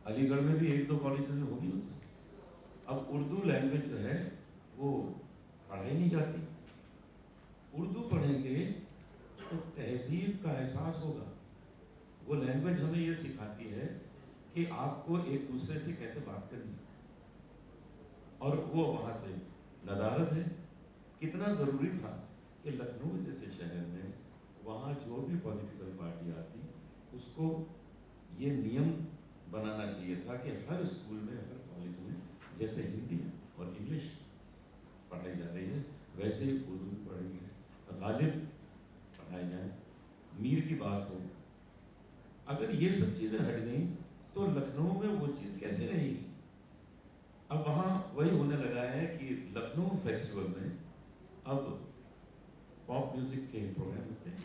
अलीगढ़ में भी एक दो कॉलेज में होगी बस। अब उर्दू लैंग्वेज जो है वो पढ़ाई नहीं जाती। उर्दू पढ़ेंगे तो तहजीब का एहसास होगा। वो लैंग्वेज हमें ये सिखाती है कि आपको एक दूसरे से कैसे बात करनी है, और वो वहाँ से नदारत है। कितना ज़रूरी था कि लखनऊ जैसे शहर में वहाँ जो भी पॉलिटिकल पार्टी आती उसको ये नियम बनाना चाहिए था कि हर स्कूल में, हर कॉलेज में जैसे हिंदी और इंग्लिश पढ़ाई जा रही है वैसे ही उर्दू भी पढ़ाई जाए, गालिब पढ़ाई जाए, मीर की बात हो। अगर ये सब चीज़ें हट गई तो लखनऊ में वो चीज़ कैसे रहेगी? अब वहाँ वही होने लगा है कि लखनऊ फेस्टिवल में अब पॉप म्यूज़िक के प्रोग्राम होते हैं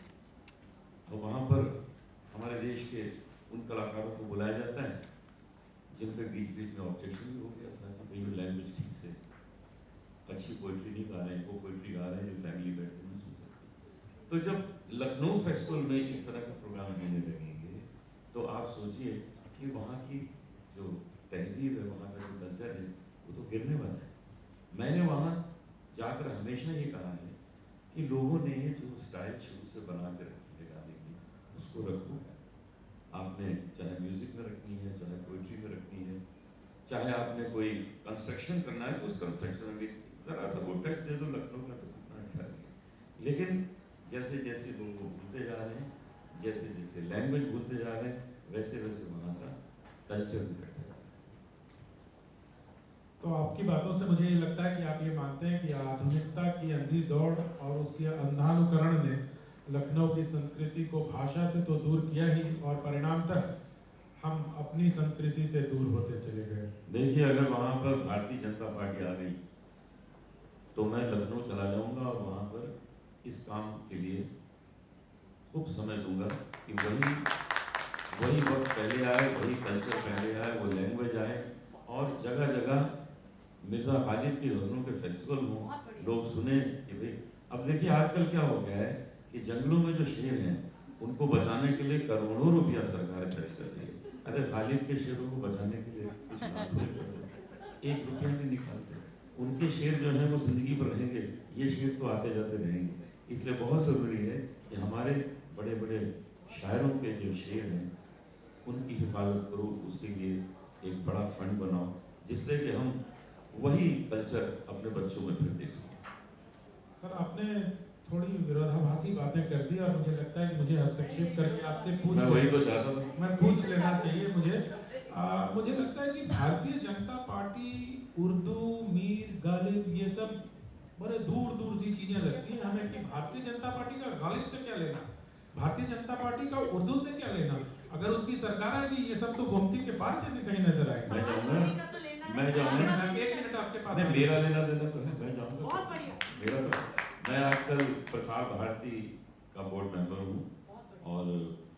और वहाँ पर हमारे देश के उन कलाकारों को बुलाया जाता है जिन पे बीच बीच में ऑब्जेक्शन भी हो गया था कि भाई लैंग्वेज ठीक से अच्छी पोइट्री नहीं गा रहे हैं, वो पोइट्री गा रहे हैं जो फैमिली बैठ के नहीं सुन सकती। तो जब लखनऊ फेस्टिवल में इस तरह का प्रोग्राम होने लगेंगे तो आप सोचिए कि वहाँ की जो तहजीब है, वहाँ का जो कल्चर है, वो तो गिरने वाला है। मैंने वहाँ जाकर हमेशा ये कहा है कि लोगों ने जो स्टाइल शुरू से बना के रखी है गाने की, उसको रखो। आपने चाहे म्यूजिक में रखनी है, चाहे पोइट्री में रखनी है, चाहे आपने कोई कंस्ट्रक्शन करना है तो उस कंस्ट्रक्शन में भी जरा सा वो टच दे दो लखनऊ का, तो कितना अच्छा है। लेकिन जैसे जैसे लोग भूलते जा रहे हैं, जैसे जैसे लैंग्वेज भूलते जा रहे हैं, वैसे वैसे वहाँ का कल्चर भी घटता जा रहा है। तो आपकी बातों से मुझे ये लगता है कि आप ये मानते हैं कि आधुनिकता की अंधी दौड़ और उसके अंधानुकरण ने लखनऊ की संस्कृति को भाषा से तो दूर किया ही, और परिणामतः हम अपनी संस्कृति से दूर होते चले गए। देखिए, अगर वहाँ पर भारतीय जनता पार्टी आ गई तो मैं लखनऊ चला जाऊँगा और वहाँ पर इस काम के लिए खूब समय दूंगा कि वही वक्त पहले आए, वही कल्चर पहले आए, वो लैंग्वेज आए, और जगह जगह मिर्ज़ा गालिब की गज़लों के फेस्टिवल हों, लोग सुने कि भाई। अब देखिए आजकल क्या हो गया है कि जंगलों में जो शेर हैं उनको बचाने के लिए करोड़ों रुपया सरकार खर्च कर रही है। अरे गालिब के शेरों को बचाने के लिए कुछ लाखों रुपये, 1 रुपया नहीं निकालते। उनके शेर जो हैं वो ज़िंदगी भर रहेंगे, ये शेर तो आते जाते रहेंगे। इसलिए बहुत ज़रूरी है कि हमारे बड़े बड़े शायरों के जो शेर हैं उनकी हिफाजत करो, उसके लिए एक बड़ा फंड बनाओ जिससे कि हम वही कल्चर अपने बच्चों में फिर देख सकें। सर, आपने थोड़ी विरोधाभासी बातें कर दी और मुझे लगता है कि मुझे हस्तक्षेप करके आपसे मैं वही तो चाहता था, मैं पूछ लेना चाहिए मुझे। मुझे लगता है कि भारतीय जनता पार्टी उर्दू, मीर, गालिब, ये सब बड़े दूर दूर सी चीजें लगती हैं हमें कि भारतीय जनता पार्टी का गालिब से क्या लेना, भारतीय जनता पार्टी का उर्दू से क्या लेना। अगर उसकी सरकार आएगी ये सब तो गोमती के पार चले कहीं नजर आएगा। मैं जाऊँगा। एक मिनट आपके पास मेरा लेना देना तो है, मैं जाऊँगा। बहुत बढ़िया। मेरा तो, मैं आजकल प्रसार भारती का बोर्ड मेंबर हूँ और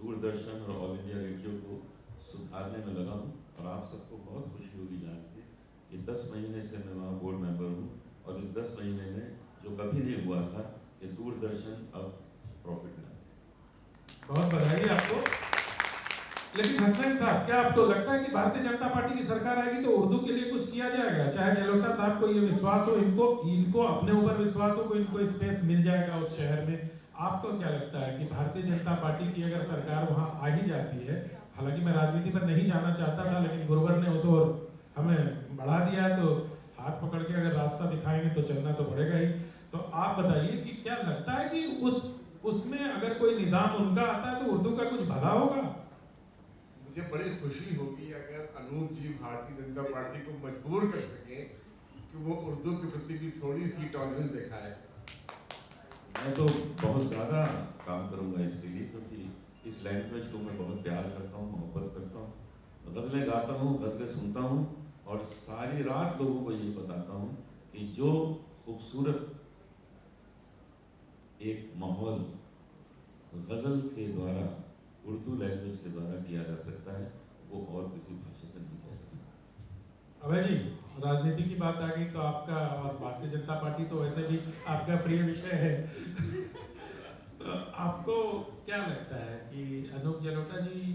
दूरदर्शन और ऑल इंडिया रेडियो को सुधारने में लगा हूँ, और आप सबको बहुत खुशी होगी जान के कि 10 महीने से मैं वहाँ बोर्ड मेंबर हूँ, और इस 10 महीने में जो कभी नहीं हुआ था कि दूरदर्शन अब प्रॉफिट में। बहुत बधाई आपको। लेकिन हसनैन साहब, क्या आपको लगता है कि भारतीय जनता पार्टी की सरकार आएगी तो उर्दू के लिए कुछ किया जाएगा? चाहे जलोटा साहब को ये विश्वास हो, इनको अपने ऊपर विश्वास हो, इनको स्पेस मिल जाएगा उस शहर में। आपको क्या लगता है कि भारतीय जनता पार्टी की अगर सरकार वहां आ ही जाती है, हालांकि मैं राजनीति पर नहीं जाना चाहता था लेकिन गुरुवर ने उस ओर हमें बढ़ा दिया है, तो हाथ पकड़ के अगर रास्ता दिखाएंगे तो चलना तो पड़ेगा ही। तो आप बताइए कि क्या लगता है कि उसमें अगर कोई निजाम उनका आता है तो उर्दू का कुछ भला होगा? मुझे बड़ी खुशी होगी अगर अनूप जी भारतीय जनता पार्टी को मजबूर कर सके कि वो उर्दू के प्रति भी थोड़ी सी टॉलरेंस दिखाए। मैं तो बहुत ज़्यादा काम करूँगा इसके लिए, क्योंकि इस लैंग्वेज को मैं बहुत प्यार करता हूँ, मोहब्बत करता हूँ, गज़लें गाता हूँ, गज़लें सुनता हूँ, और सारी रात लोगों को ये बताता हूँ कि जो खूबसूरत एक माहौल गज़ल के द्वारा, उर्दू लैंग्वेज के द्वारा किया जा सकता है, वो और किसी भाषा से नहीं किया जा सकता। अभय जी, राजनीति की बात आ गई तो आपका, और भारतीय जनता पार्टी तो वैसे भी आपका प्रिय विषय है तो आपको क्या लगता है कि अनूप जलोटा जी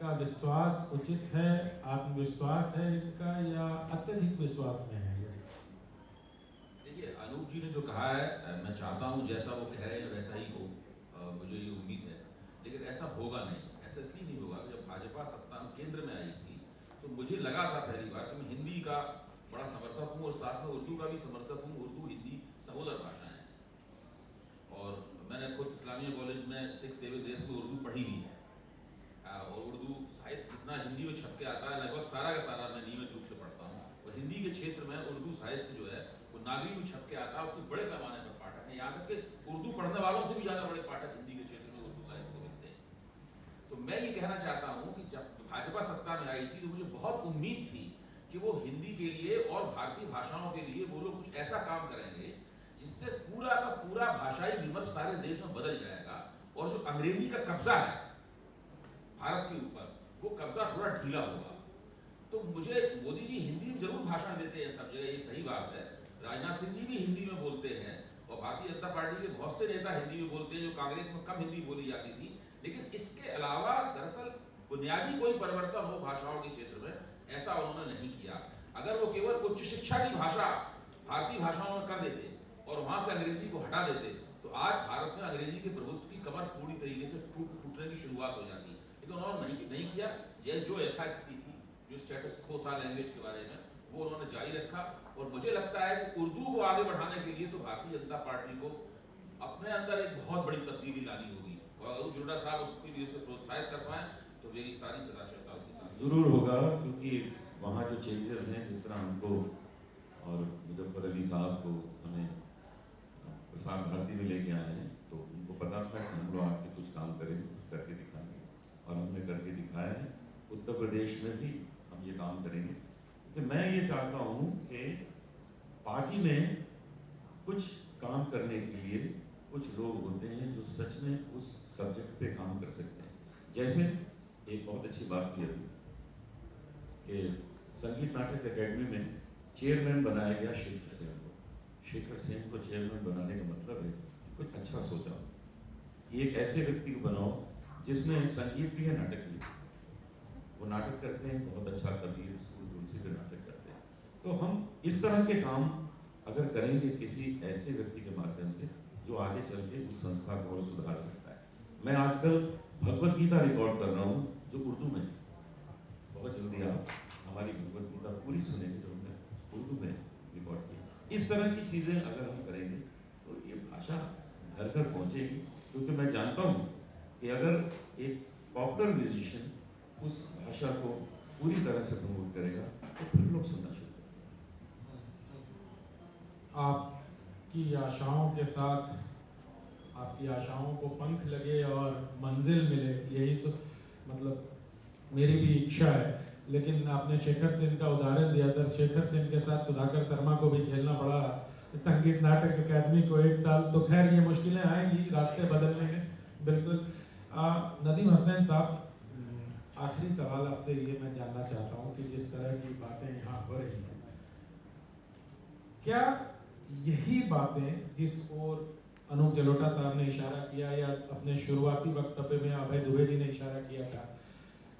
का विश्वास उचित है, आत्मविश्वास है इनका, या अत्यधिक विश्वास में है? देखिए, अनूप जी ने जो कहा है, मैं चाहता हूँ जैसा वो कह रहे हैं वैसा ही हो, मुझे ये उम्मीद है। लेकिन ऐसा होगा नहीं। ऐसा इसलिए नहीं होगा, जब भाजपा सत्ता में केंद्र में आई थी तो मुझे लगा था पहली बार कि मैं हिंदी का बड़ा समर्थक हूँ और साथ में उर्दू का भी समर्थक हूँ। उर्दू हिंदी सहोदर भाषाएं हैं और मैंने खुद इस्लामिया कॉलेज में 6-7 ईयर्स में उर्दू पढ़ी भी है। और उर्दू साहित्य जितना हिंदी में छप के आता है लगभग सारा का सारा मैं नियमित रूप से पढ़ता हूँ। और हिंदी के क्षेत्र में उर्दू साहित्य जो है वो नागरिक में छप के आता है, उसके बड़े पैमाने पर पाठक है। यहाँ तक कि उर्दू पढ़ने वालों से भी ज़्यादा बड़े पाठक हिंदी के क्षेत्र में उर्दू साहित्य को मिलते हैं। तो मैं ये कहना चाहता हूँ कि जब भाजपा सत्ता में आई थी तो मुझे बहुत उम्मीद थी कि वो हिंदी के लिए और भारतीय भाषाओं के लिए वो लोग कुछ ऐसा काम करेंगे जिससे पूरा का पूरा भाषाई विमर्श सारे देश में बदल जाएगा और जो अंग्रेजी का कब्जा है भारत के ऊपर वो कब्जा थोड़ा ढीला होगा। तो मुझे मोदी जी हिंदी में जरूर भाषण देते हैं सब जगह, ये सही बात है। राजनाथ सिंह जी भी हिंदी में बोलते हैं और भारतीय जनता पार्टी के बहुत से नेता हिंदी में बोलते हैं, जो कांग्रेस में कम हिंदी बोली जाती थी। लेकिन इसके अलावा दरअसल बुनियादी कोई परिवर्तन हो भाषाओं के क्षेत्र में, ऐसा उन्होंने नहीं किया। अगर वो केवल उच्च शिक्षा की भाषा भारतीय भाषाओं में कर देते और वहां से अंग्रेजी को हटा देते तो आज भारत में अंग्रेजी के प्रभुत्व की कमर पूरी तरीके से टूटने की शुरुआत हो जाती। लेकिन उन्होंने नहीं किया। जो यथास्थिति थी, जो स्टेटस खो था लैंग्वेज के बारे में, वो उन्होंने जारी रखा। और मुझे लगता है कि उर्दू को आगे बढ़ाने के लिए तो भारतीय जनता पार्टी को अपने अंदर एक बहुत बड़ी तब्दीली लानी होगी। और अगर जुड़ा साहब उसके लिए उसे प्रोत्साहित कर पाए तो मेरी सारी सदाशयता उनके साथ जरूर होगा, क्योंकि वहाँ जो चेंजेस हैं, जिस तरह हमको और मुजफ्फर अली साहब को हमें प्रसार भारती में लेके आए हैं, तो उनको पता था कि हम लोग आके कुछ काम करेंगे, कुछ करके दिखाएंगे, और हमने करके दिखाया है। उत्तर प्रदेश में भी हम ये काम करेंगे, क्योंकि मैं ये चाहता हूँ कि पार्टी में कुछ काम करने के लिए कुछ लोग होते हैं जो सच में उस सब्जेक्ट पे काम कर सकते हैं। जैसे एक बहुत अच्छी बात की अभी कि संगीत नाटक एकेडमी में चेयरमैन बनाया गया शेखर सेन को। शेखर सेन को चेयरमैन बनाने का मतलब है कुछ अच्छा सोचा, एक ऐसे व्यक्ति को बनाओ जिसमें संगीत भी है, नाटक भी है। वो नाटक करते हैं, बहुत अच्छा कबीर सूर तुलसी पे नाटक करते हैं। तो हम इस तरह के काम अगर करेंगे किसी ऐसे व्यक्ति के माध्यम से जो आगे चल के उस संस्था को और सुधार सकता है। मैं आजकल भगवत गीता रिकॉर्ड कर रहा हूँ जो उर्दू में, बहुत जल्दी आप हमारी भगवत गीता पूरी सुनेंगे जो हमने उर्दू में रिकॉर्ड की। इस तरह की चीज़ें अगर हम करेंगे तो ये भाषा घर घर पहुँचेगी, क्योंकि मैं जानता हूँ कि अगर एक पॉपुलर म्यूजिशियन उस भाषा को पूरी तरह से प्रमोट करेगा तो फिर लोग सुनना शुरू करेंगे। आपकी आशाओं के साथ आपकी आशाओं को पंख लगे और मंजिल मिले, यही मतलब मेरी भी इच्छा है। लेकिन आपने शेखर सेन का उदाहरण दिया, सर शेखर सेन के साथ सुधाकर शर्मा को भी झेलना पड़ा संगीत नाटक अकादमी को 1 साल। तो खैर ये मुश्किलें आएंगी, रास्ते बदलने में। बिल्कुल। नदीम हसनैन साहब, आखिरी सवाल आपसे ये मैं जानना चाहता हूँ कि जिस तरह की बातें यहाँ हो रही हैं, क्या यही बातें जिस ओर अनूप जलोटा साहब ने इशारा किया या अपने शुरुआती वक्तव्य में अभय दुबे जी ने इशारा किया था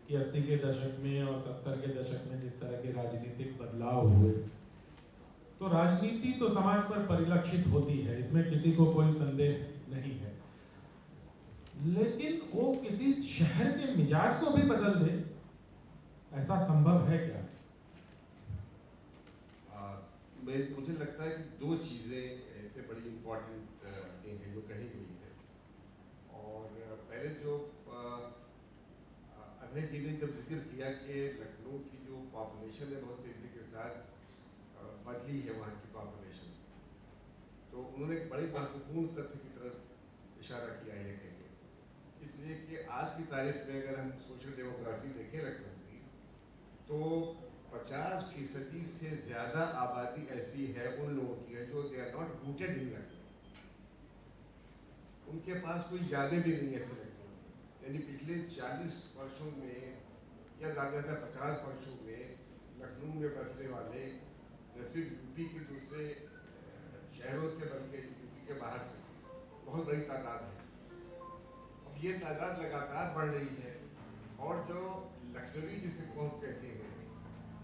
कि 80 के दशक में और 70 के दशक में जिस तरह के राजनीतिक बदलाव हुए, तो राजनीति तो समाज पर परिलक्षित होती है, इसमें किसी को कोई संदेह नहीं है। लेकिन वो किसी शहर के मिजाज को भी बदल दे, ऐसा संभव है क्या? मुझे लगता है कि 2 चीज़ें इससे बड़ी इम्पोर्टेंट हैं जो कही गई है। और पहले जो अभय जी ने जब जिक्र किया कि लखनऊ की जो पॉपुलेशन है बहुत तेज़ी के साथ बदली है वहाँ की पॉपुलेशन, तो उन्होंने एक बड़ी महत्वपूर्ण तथ्य की तरफ इशारा किया है कहेंगे, इसलिए कि आज की तारीख में अगर हम सोशल डेमोग्राफी देखें लखनऊ की, तो 50% से ज़्यादा आबादी ऐसी है उन लोगों की है जो they are not rooted in Lucknow, उनके पास कोई यादें भी नहीं ऐसे लखनऊ। यानी पिछले 40 वर्षों में या ज़्यादा 50 वर्षों में लखनऊ में बसने वाले न सिर्फ यूपी के दूसरे शहरों से बल्कि यूपी के बाहर से बहुत बड़ी तादाद है। अब ये तादाद लगातार बढ़ रही है और जो लखनवी जिसे कौन कहते हैं,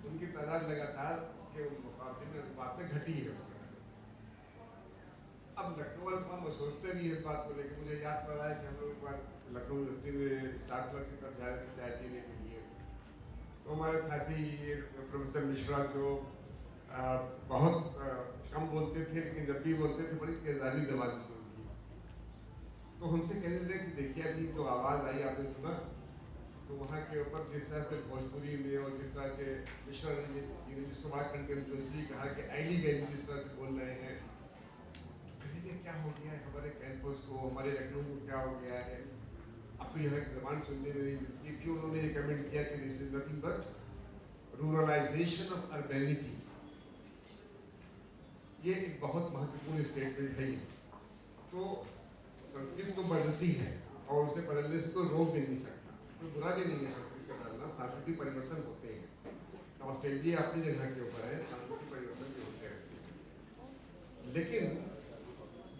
उनकी तादाद लगातार उसके मुकाबले में अनुपात में घटी है उसके। अब लखनऊ वाले हम सोचते नहीं इस बात को लेकर। मुझे याद पड़ रहा है कि हम लोग एक बार लखनऊ यूनिवर्सिटी में स्टाफ क्लब की तरफ जा रहे थे चाय पीने के लिए, तो हमारे साथी प्रोफेसर मिश्रा जो बहुत कम बोलते थे, लेकिन जब भी बोलते थे बड़ी तेजाबी जबान शुरू की, तो हमसे कहने लगे कि देखिए अभी जो आवाज़ आई आपने सुना, तो वहाँ के ऊपर जिस तरह से भोजपुरी में और जिस तरह के मिश्रा जी ने जिसको बड़ा कंटेम्पचुअसली कहा कि आईली गैली जिस तरह से बोल रहे हैं, क्या हो गया है हमारे कैंपस को, हमारे लखनऊ को क्या हो गया है। अब तो यह जबान सुनने में नहीं मिलती, क्यों उन्होंने ये कमेंट किया कि this is nothing but ruralization of urbanity. ये एक बहुत महत्वपूर्ण स्टेटमेंट है। तो संस्कृत तो बदलती है और उसे बदलने से कोई रोक भी नहीं सकता, कोई बुरा भी नहीं है संस्कृत का बदलना। सांस्कृतिक परिवर्तन होते हैं, ऑस्ट्रेलिया अपनी जगह के ऊपर है, सांस्कृतिक परिवर्तन भी होते हैं। लेकिन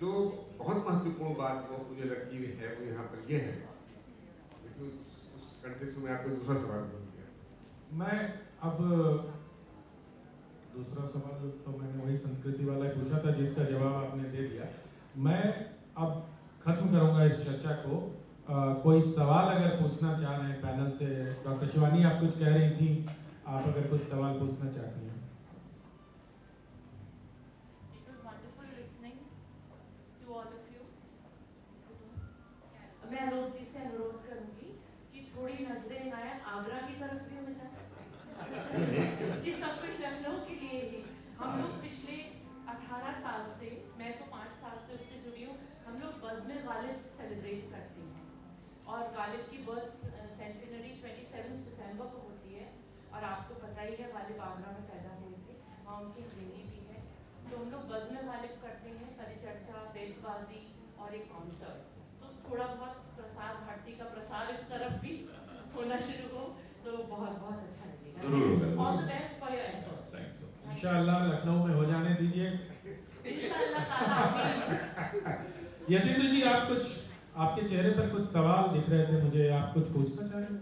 जो बहुत महत्वपूर्ण बात वो मुझे लगती है वो यहाँ पर ये है, क्योंकि उस कंटेक्स्ट में आपको दूसरा सवाल बोल दिया। मैं अब दूसरा सवाल तो मैंने वही संस्कृति वाला ही पूछा था जिसका जवाब आपने दे दिया। मैं अब खत्म करूंगा इस चर्चा को। कोई सवाल अगर पूछना चाह रहे हैं पैनल से, डॉक्टर शिवानी आप कुछ कह रही थी, आप अगर कुछ सवाल पूछना चाहती हैं। मैं आलोक जी से अनुरोध करूंगी कि थोड़ी नजरें आए आगरा की तरफ भी हो जाए कि सब कुछ लखनऊ के लिए ही। हम लोग पिछले 18 साल से, मैं तो 5 साल से उससे जुड़ी हूँ, हम लोग बज़्म-ए गालिब सेलिब्रेट करते हैं और गालिब की बर्थ सेंटिनरी 27 दिसंबर को होती है। और आपको पता ही है गालिब आगरा में पैदा हुए थे, वहाँ उनकी हवेली भी है। तो हम लोग बज़्म-ए गालिब करते हैं, परिचर्चा, बेतबाजी और एक कॉन्सर्ट। थोड़ा बहुत प्रसार भारती का प्रसार इस तरफ भी होना शुरू हो तो बहुत बहुत अच्छा लगेगा। All the best for your efforts. इंशाअल्लाह लखनऊ में हो जाने दीजिए। इंशाअल्लाह यतीन्द्र जी, आप कुछ, आपके चेहरे पर कुछ सवाल दिख रहे थे मुझे, आप कुछ पूछना चाह रहे हैं?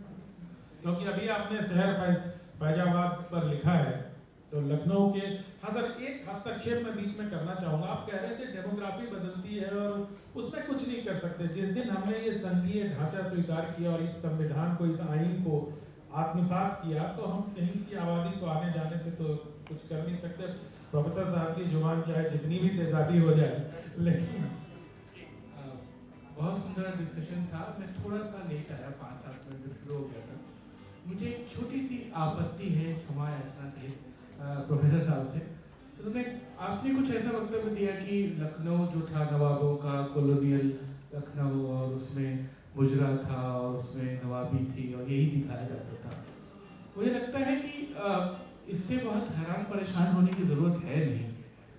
क्योंकि अभी आपने शहर फैजाबाद पर लिखा है, तो लखनऊ के, हाँ सर एक हस्तक्षेप में बीच में करना चाहूँगा। आप कह रहे थे डेमोग्राफी बदलती है और उसमें कुछ नहीं कर सकते। जिस दिन हमने ये संघीय ढांचा स्वीकार किया और इस संविधान को, इस आईन को आत्मसात किया, तो हम कहीं की आबादी को आने जाने से तो कुछ कर नहीं सकते। प्रोफेसर साहब की जुबान चाहे जितनी भी तेजाबी हो जाए, लेकिन बहुत सुंदर डिस्कशन था। मैं थोड़ा सा लेट आया, 5-7 मिनट शुरू हो गया था। मुझे एक छोटी सी आपत्ति है क्षमा याचना से प्रोफेसर साहब से। तो मैं, आपने कुछ ऐसा वक्तव्य दिया कि लखनऊ जो था नवाबों का कॉलोनियल लखनऊ, और उसमें मुजरा था और उसमें नवाबी थी और यही दिखाया जाता था। मुझे लगता है कि इससे बहुत हैरान परेशान होने की ज़रूरत है नहीं,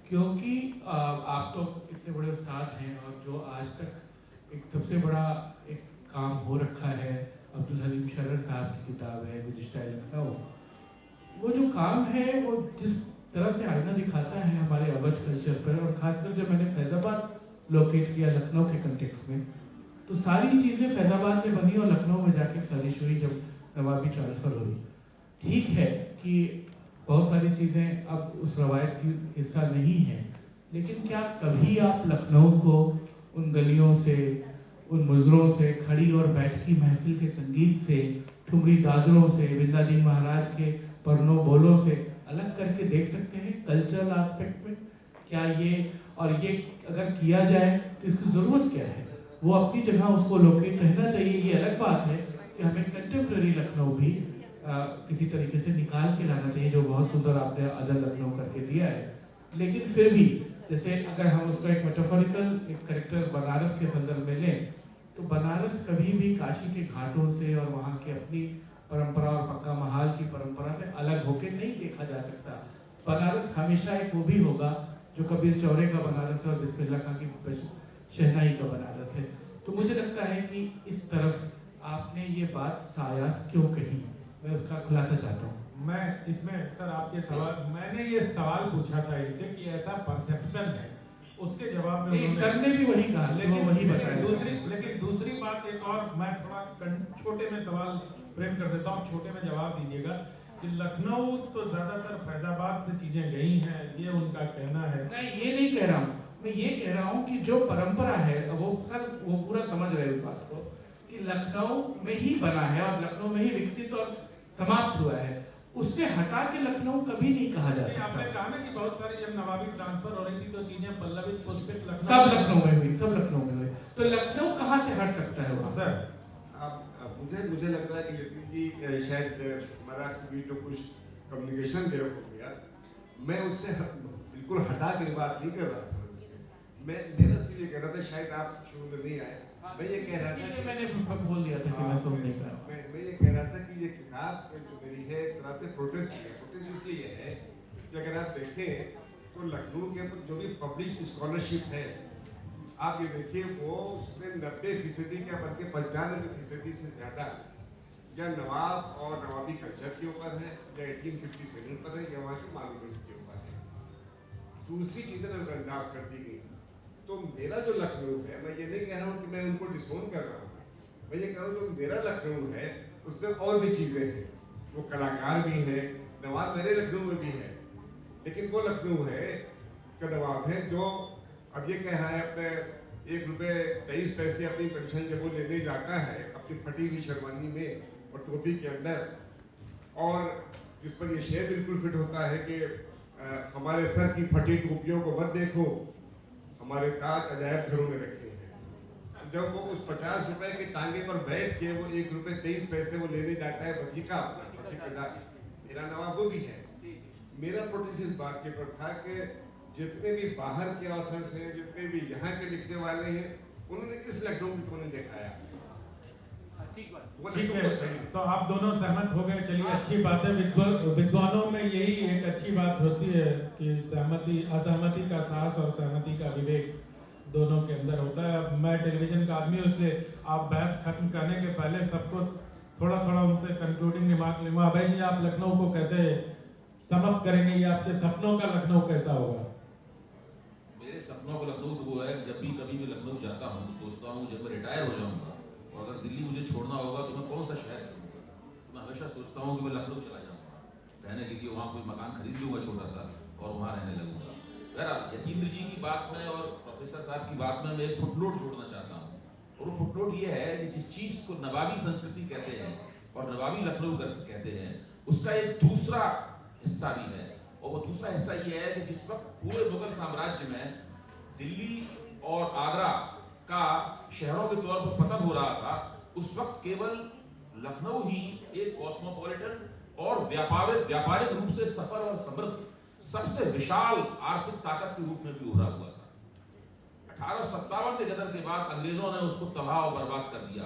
क्योंकि आप तो इतने बड़े उस्ताद हैं और जो आज तक एक सबसे बड़ा एक काम हो रखा है, अब्दुल हलीम शरर साहब की किताब है गुज़िश्ता लखनऊ। वो जो काम है वो जिस तरह से आईना दिखाता है हमारे अवध कल्चर पर, और खासकर जब मैंने फैज़ाबाद लोकेट किया लखनऊ के कंटेक्स्ट में, तो सारी चीज़ें फैज़ाबाद में बनी और लखनऊ में जाके फ्लरिश हुई जब नवाबी ट्रांसफ़र हुई। ठीक है कि बहुत सारी चीज़ें अब उस रवायत की हिस्सा नहीं है, लेकिन क्या कभी आप लखनऊ को उन गलियों से, उन मुजरों से, खड़ी और बैठकी महफिल के संगीत से, ठुमरी दादरों से, बिंदादीन महाराज के परनों बोलों से अलग करके देख सकते हैं कल्चरल एस्पेक्ट में? क्या ये, और ये अगर किया जाए तो इसकी ज़रूरत क्या है? वो अपनी जगह उसको लोकेट रहना चाहिए। ये अलग बात है कि हमें कंटेम्प्रेरी लखनऊ भी किसी तरीके से निकाल के लाना चाहिए, जो बहुत सुंदर आपने अदल लखनऊ करके दिया है। लेकिन फिर भी जैसे अगर हम उसको एक मेटाफोरिकल एक करेक्टर बनारस के संदर्भ में लें, तो बनारस कभी भी काशी के घाटों से और वहाँ की अपनी परंपरा और पक्का महाल की परंपरा से अलग होकर नहीं देखा जा सकता। बनारस हमेशा एक वो भी होगा जो कबीर चौरे का बनारस है और बिस्मिल्लाह खां की शहनाई का बनारस है। तो मुझे लगता है कि इस तरफ आपने ये बात सायास क्यों कही, मैं उसका खुलासा चाहता हूँ। मैं इसमें सर आपके सवाल, मैंने ये सवाल पूछा था इनसे कि ऐसा परसेप्शन है, उसके जवाब में सर ने भी वही कहा, लेकिन वही बताया। दूसरी बात एक और, मैं थोड़ा छोटे में सवाल फ्रेम कर देता हूँ, छोटे में जवाब दीजिएगा कि लखनऊ तो ज्यादातर फैजाबाद से चीजें गई हैं, ये उनका कहना है। नहीं, ये नहीं कह रहा हूँ, मैं ये कह रहा हूँ कि जो परंपरा है वो सर वो पूरा समझ रहे उस बात को कि लखनऊ में ही बना है और लखनऊ में ही विकसित और समाप्त हुआ है, उससे हटा के लखनऊ कभी नहीं कहा जा सकता। आपने कहा ना कि बहुत सारी जब नवाबी ट्रांसफर हो रही थी तो चीजें पल्लवित पुष्पित सब लखनऊ में हुई, सब लखनऊ में हुई, तो लखनऊ कहाँ से हट सकता है वहाँ? सर अब मुझे लग रहा है कि यतीन जी शायद हमारा जो कुछ कम्युनिकेशन गया हो गया, मैं उससे बिल्कुल हटा के बात नहीं कर रहा था। मैं मेरा सिर्फ ये कह रहा था, शायद आप शुरू में नहीं आए, मैं ये कह रहा था कि मैंने बोल दिया था कि मैं सुन नहीं पाया। मैं ये कह रहा था कि ये किताब जो मेरी है एक तरह से प्रोटेस्ट इसलिए है कि अगर आप देखें तो लखनऊ के ऊपर जो भी पब्लिश स्कॉलरशिप है, आप ये देखिए वो उसमें 90% क्या बल्कि 95% से ज़्यादा या नवाब और नवाबी कल्चर के ऊपर है, या 1857 पर है, या वहाँ के मॉन्यूमेंट्स के ऊपर है। दूसरी चीज़ें नजरअंदाज कर दी गई। तो मेरा जो लखनऊ है, मैं ये नहीं कह रहा हूँ कि मैं उनको डिसोन कर रहा हूँ, मैं ये कह रहा हूँ जो मेरा लखनऊ है उसमें और भी चीज़ें हैं, वो कलाकार भी हैं, नवाब मेरे लखनऊ में भी है, लेकिन वो लखनऊ है का नवाब है जो अब ये कह रहा है अपने ₹1.23 अपनी पेंशन जब वो लेने जाता है अपनी फटी हुई शेरवानी में और टोपी के अंदर, और जिस पर ये शेर बिल्कुल फिट होता है कि हमारे सर की फटी टोपियों को मत देखो, हमारे ताज अजायब घरों में रखे हैं। जब वो उस 50 रुपए की टांगे पर बैठ के वो ₹1.23 वो लेने जाता है वजीका अपना, मेरा नवाब वो भी है। मेरा प्रोटेस्ट इस बात के ऊपर था कि जितने भी बाहर के ऑथर्स हैं, जितने भी यहाँ के लिखने वाले हैं, उन्होंने किस लखनऊ को नहीं दिखाया। ठीक है, तो आप दोनों सहमत हो गए, चलिए अच्छी बात है। विद्वानों में यही एक अच्छी बात होती है कि सहमति असहमति का साहस और सहमति का विवेक दोनों के अंदर होता है। अब मैं टेलीविजन का आदमी, उससे आप बहस खत्म करने के पहले सबको थोड़ा थोड़ा उनसे कंक्लूडिंग रिमार्क लूंगा। अभय जी, आप लखनऊ को कैसे समअप करेंगे, या आपके सपनों का लखनऊ कैसा होगा? मेरे सपनों का लखनऊ तो वो है, जब भी कभी मैं लखनऊ जाता हूँ सोचता हूँ जब मैं रिटायर हो जाऊँगा और अगर दिल्ली मुझे छोड़ना होगा तो मैं कौन सा शहर छोड़ूंगा। तो मैं हमेशा सोचता हूँ कि मैं लखनऊ चला जाऊँगा रहने के लिए, वहाँ कोई मकान खरीद लूँगा छोटा सा और वहाँ रहने लगूंगा। बहरहाल यतीन्द्र जी की बात में और प्रोफेसर साहब की बात में मैं एक फुटनोट जोड़ना चाहता हूँ, और वो फुटनोट ये है कि जिस चीज़ को नवाबी संस्कृति कहते हैं और नवाबी लखनऊ कहते हैं, उसका एक दूसरा हिस्सा भी है, और वो दूसरा हिस्सा ये है कि जिस वक्त पूरे मुगल साम्राज्य में दिल्ली और आगरा का शहरों के तौर पर पतन हो रहा था, उस वक्त केवल लखनऊ ही एक कॉस्मोपॉलिटन और व्यापारिक रूप से सफल और समृद्ध सबसे विशाल आर्थिक ताकत के रूप में भी उभरा हुआ था। 1857 के गदर के बाद अंग्रेजों ने उसको तबाह और बर्बाद कर दिया।